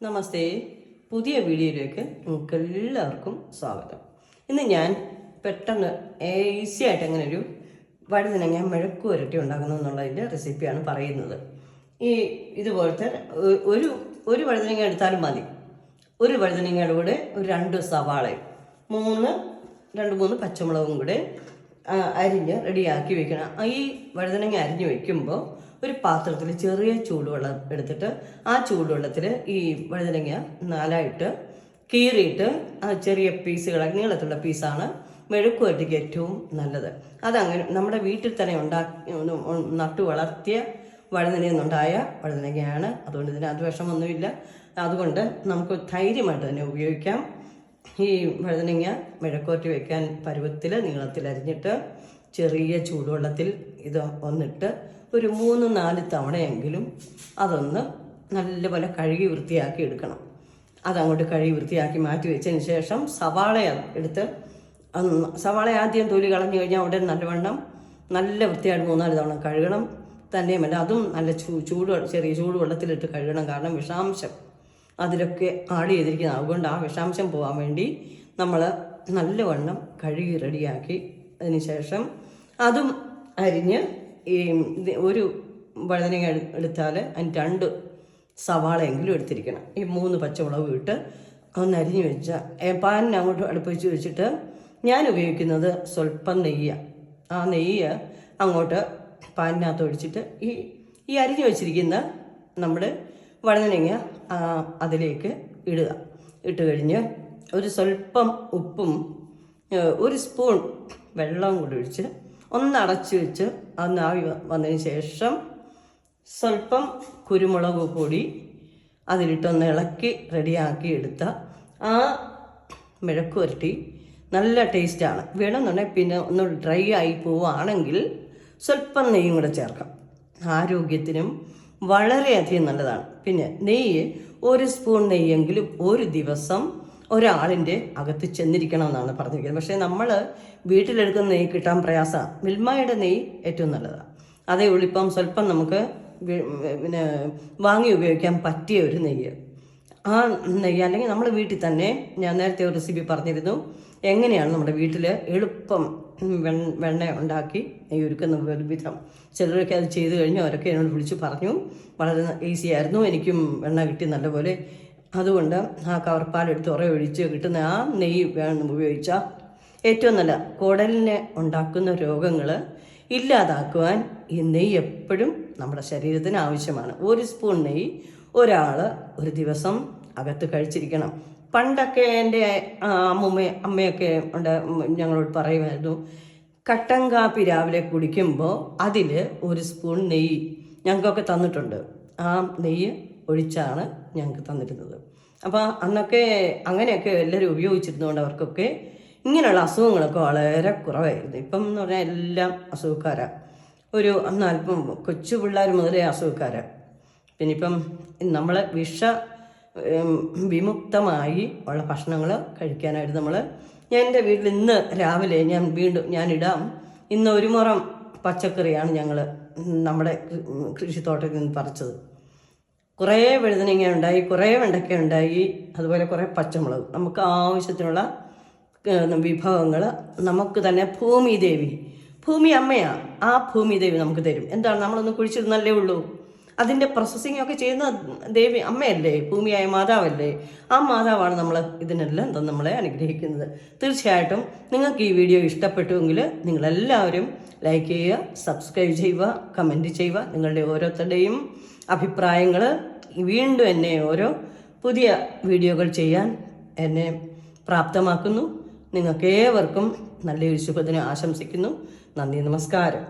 നമസ്തേ, പുതിയ വീഡിയോയിലേക്ക് നിങ്ങൾക്ക് എല്ലാവർക്കും സ്വാഗതം. ഇന്ന് ഞാൻ പെട്ടെന്ന് ഈസി ആയിട്ട് എങ്ങനെ ഒരു വഴുതനങ്ങ മെഴുക്ക് പുരട്ടി ഉണ്ടാക്കുന്നു എന്നുള്ളതിൻ്റെ റെസിപ്പിയാണ് പറയുന്നത്. ഇതുപോലത്തെ ഒരു വഴുതനങ്ങ എടുത്താലും മതി. ഒരു വഴുതനങ്ങയുടെ കൂടെ ഒരു 2 സവാളയും 2-3 പച്ചമുളകും കൂടെ അരിഞ്ഞ് റെഡിയാക്കി വെക്കണം. ഈ വഴുതനങ്ങ അരിഞ്ഞ് വെക്കുമ്പോൾ ഒരു പാത്രത്തിൽ ചെറിയ ചൂടുവെള്ളം എടുത്തിട്ട് ആ ചൂടുവെള്ളത്തിൽ ഈ വഴുതനങ്ങ 4ആയിട്ട് കീറിയിട്ട് ചെറിയ പീസുകളാക്കി നീളത്തുള്ള പീസാണ് മെഴുക്ക് പുരട്ടിക്ക് ഏറ്റവും നല്ലത്. അതങ്ങനെ നമ്മുടെ വീട്ടിൽ തന്നെ നട്ടു വളർത്തിയ വഴുതനയിൽ നിന്നുണ്ടായ വഴുതനങ്ങയാണ്. അതുകൊണ്ട് ഇതിനകത്ത് വിഷമൊന്നുമില്ല. അതുകൊണ്ട് നമുക്ക് ധൈര്യമായിട്ട് തന്നെ ഉപയോഗിക്കാം. ഈ വഴുതനങ്ങ മെഴുക്ക് പുരട്ടി വയ്ക്കാൻ പരുവത്തിൽ നീളത്തിൽ അരിഞ്ഞിട്ട് ചെറിയ ചൂടുവെള്ളത്തിൽ ഇത് ഒന്നിട്ട് ഒരു 3-4 തവണയെങ്കിലും അതൊന്ന് നല്ലപോലെ കഴുകി വൃത്തിയാക്കി എടുക്കണം. അതങ്ങോട്ട് കഴുകി വൃത്തിയാക്കി മാറ്റി വെച്ചതിന് ശേഷം സവാള ആദ്യം തൊലി കളഞ്ഞു കഴിഞ്ഞാൽ അവിടെ നല്ല വൃത്തിയായിട്ട് 3-4 തവണ കഴുകണം. തന്നെയുമല്ല അതും നല്ല ചെറിയ ചൂടുവെള്ളത്തിലിട്ട് കഴുകണം. കാരണം വിഷാംശം അതിലൊക്കെ ആഡ് ചെയ്തിരിക്കുന്നത്. അതുകൊണ്ട് ആ വിഷാംശം പോകാൻ വേണ്ടി നമ്മൾ നല്ലവണ്ണം കഴുകി റെഡിയാക്കി അതിന് ശേഷം അതും അരിഞ്ഞ് ഒരു വഴുതനങ്ങ എടുത്താൽ അതിന് 2 സവാളയെങ്കിലും എടുത്തിരിക്കണം. ഈ 3 പച്ചമുളക് ഇട്ട് ഒന്ന് അരിഞ്ഞ് വെച്ചാൽ പാനിന് അങ്ങോട്ട് അടുപ്പിച്ച് വെച്ചിട്ട് ഞാൻ ഉപയോഗിക്കുന്നത് സ്വല്പം നെയ്യാണ്. ആ നെയ്യ് അങ്ങോട്ട് പാനിനകത്ത് ഒഴിച്ചിട്ട് ഈ അരിഞ്ഞ് വെച്ചിരിക്കുന്ന നമ്മുടെ വഴുതനങ്ങ അതിലേക്ക് ഇടുക. ഇട്ട് കഴിഞ്ഞ് ഒരു സ്വല്പം ഉപ്പും 1 സ്പൂൺ വെള്ളവും കൂടി ഒഴിച്ച് ഒന്ന് അടച്ചു വെച്ച് ഒന്ന് ആവി വന്നതിന് ശേഷം സ്വല്പം കുരുമുളക് പൊടി അതിലിട്ടൊന്ന് ഇളക്കി റെഡിയാക്കി എടുത്ത ആ മെഴുക്ക് പുരട്ടി നല്ല ടേസ്റ്റാണ്. വേണമെന്നുണ്ടെങ്കിൽ പിന്നെ ഒന്ന് ഡ്രൈ ആയി പോവുകയാണെങ്കിൽ സ്വല്പം നെയ്യും കൂടെ ചേർക്കാം. ആരോഗ്യത്തിനും വളരെയധികം നല്ലതാണ്. പിന്നെ നെയ്യ് 1 സ്പൂൺ നെയ്യെങ്കിലും ഒരു ദിവസം ഒരാളിൻ്റെ അകത്ത് ചെന്നിരിക്കണം എന്നാണ് പറഞ്ഞിരിക്കുന്നത്. പക്ഷേ നമ്മൾ വീട്ടിലെടുക്കുന്ന നെയ്യ് കിട്ടാൻ പ്രയാസമാണ്. മിൽമയുടെ നെയ്യ് ഏറ്റവും നല്ലതാണ്. അതേ ഉള്ളൂ ഇപ്പം സ്വല്പം നമുക്ക് പിന്നെ വാങ്ങി ഉപയോഗിക്കാൻ പറ്റിയ ഒരു നെയ്യ്. ആ നെയ്യ് അല്ലെങ്കിൽ നമ്മൾ വീട്ടിൽ തന്നെ, ഞാൻ നേരത്തെ ഒരു റെസിപ്പി പറഞ്ഞിരുന്നു എങ്ങനെയാണ് നമ്മുടെ വീട്ടിൽ എളുപ്പം വെണ്ണ ഉണ്ടാക്കി നെയ്യ് ഒരുക്കുന്ന വിധം. ചിലരൊക്കെ അത് ചെയ്ത് കഴിഞ്ഞ് അവരൊക്കെ എന്നോട് വിളിച്ച് പറഞ്ഞു വളരെ ഈസി ആയിരുന്നു, എനിക്കും വെണ്ണ കിട്ടി നല്ലപോലെ. അതുകൊണ്ട് ആ കവർപ്പാലെടുത്ത് ഒഴിച്ച് കിട്ടുന്ന ആ നെയ്യ് ഉപയോഗിച്ചാൽ ഏറ്റവും നല്ല കുടലിനെ ഉണ്ടാക്കുന്ന രോഗങ്ങൾ ഇല്ലാതാക്കുവാൻ ഈ നെയ്യ് എപ്പോഴും നമ്മുടെ ശരീരത്തിന് ആവശ്യമാണ്. 1 സ്പൂൺ നെയ്യ് ഒരാൾ ഒരു ദിവസം അകത്ത് കഴിച്ചിരിക്കണം. പണ്ടൊക്കെ എൻ്റെ അമ്മയൊക്കെ ഞങ്ങളോട് പറയുമായിരുന്നു, കട്ടൻ കാപ്പി രാവിലെ കുടിക്കുമ്പോൾ അതിൽ 1 സ്പൂൺ നെയ്യ് ഞങ്ങൾക്കൊക്കെ തന്നിട്ടുണ്ട്. ആ നെയ്യ് ഒഴിച്ചാണ് ഞങ്ങൾക്ക് തന്നിരുന്നത്. അപ്പോൾ അന്നൊക്കെ അങ്ങനെയൊക്കെ എല്ലാവരും ഉപയോഗിച്ചിരുന്നതുകൊണ്ട് അവർക്കൊക്കെ ഇങ്ങനെയുള്ള അസുഖങ്ങളൊക്കെ വളരെ കുറവായിരുന്നു. ഇപ്പം എന്ന് പറഞ്ഞാൽ എല്ലാം അസുഖക്കാരാണ്. ഒരു 40 കൊച്ചു പിള്ളേർ മുതലേ അസുഖക്കാരാണ്. പിന്നെ ഇപ്പം നമ്മൾ വിമുക്തമായി ഉള്ള ഭക്ഷണങ്ങൾ കഴിക്കാനായിട്ട് ഞാൻ എൻ്റെ വീട്ടിൽ ഇന്ന് രാവിലെ ഞാനിടാം. ഇന്ന് 1 മുറം പച്ചക്കറിയാണ് ഞങ്ങൾ നമ്മുടെ കൃഷിത്തോട്ടത്തിൽ നിന്ന് പറിച്ചത്. കുറേ വഴുതനങ്ങ ഉണ്ടായി, കുറേ വെണ്ടയ്ക്ക ഉണ്ടായി, അതുപോലെ കുറേ പച്ചമുളക്. നമുക്ക് ആവശ്യത്തിനുള്ള വിഭവങ്ങൾ നമുക്ക് തന്നെ ഭൂമി അമ്മയാണ്. ആ ഭൂമി ദേവി നമുക്ക് തരും. എന്താണ്, നമ്മളൊന്ന് കുഴിച്ചിരുന്നല്ലേ ഉള്ളൂ. അതിൻ്റെ പ്രോസസ്സിംഗ് ഒക്കെ ചെയ്യുന്ന ദേവി അമ്മയല്ലേ, ഭൂമിയായ മാതാവല്ലേ. ആ മാതാവാണ് ഇതിനെല്ലാം നമ്മളെ അനുഗ്രഹിക്കുന്നത്. തീർച്ചയായിട്ടും നിങ്ങൾക്ക് ഈ വീഡിയോ ഇഷ്ടപ്പെട്ടുവെങ്കിൽ നിങ്ങളെല്ലാവരും ലൈക്ക് ചെയ്യുക, സബ്സ്ക്രൈബ് ചെയ്യുക, കമൻറ്റ് ചെയ്യുക. നിങ്ങളുടെ ഓരോരുത്തരുടെയും അഭിപ്രായങ്ങൾ വീണ്ടും എന്നെ ഓരോ പുതിയ വീഡിയോകൾ ചെയ്യാൻ എന്നെ പ്രാപ്തമാക്കുന്നു. നിങ്ങൾക്ക് ഏവർക്കും നല്ലൊരു ശുഭദിനം ആശംസിക്കുന്നു. നന്ദി, നമസ്കാരം.